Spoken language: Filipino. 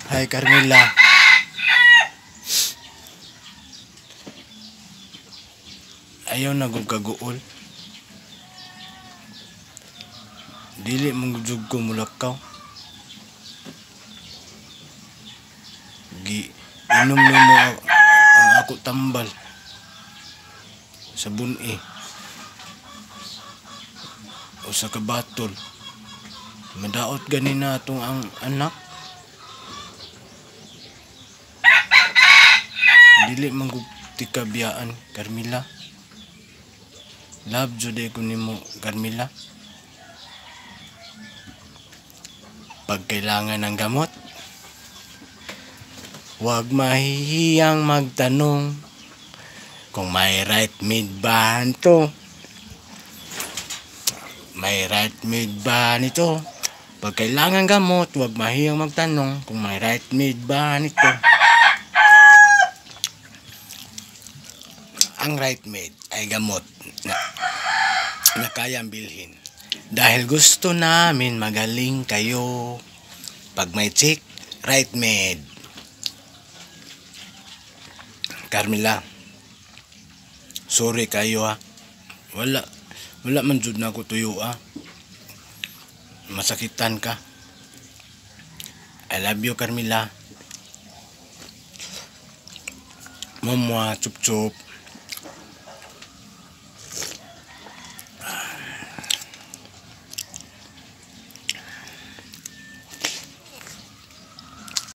Hi Carmela. Ayaw na kong kaguol. Dili mong jug ko mulakaw. Inom mo ang ako tambal sa buni o sa kabatol. Madaot ganina atong ang anak. Dili man ko tikabiyaan, Carmela. Love jud ko nimo, Carmela. Pag kailangan ng gamot, huwag mahihiyang magtanong kung may right mid ba nito. May right mid ba nito? Pag kailangan gamot, huwag mahihiyang magtanong kung may right mid ba nito. Ang right mid ay gamot na kayang bilhin. Dahil gusto namin magaling kayo. Pag may chick, right mid. Carmela, sorry kayo ha. Wala man jud na ako tuyo ha. Masakitan ka. I love you, Carmela. Mama, chup chup.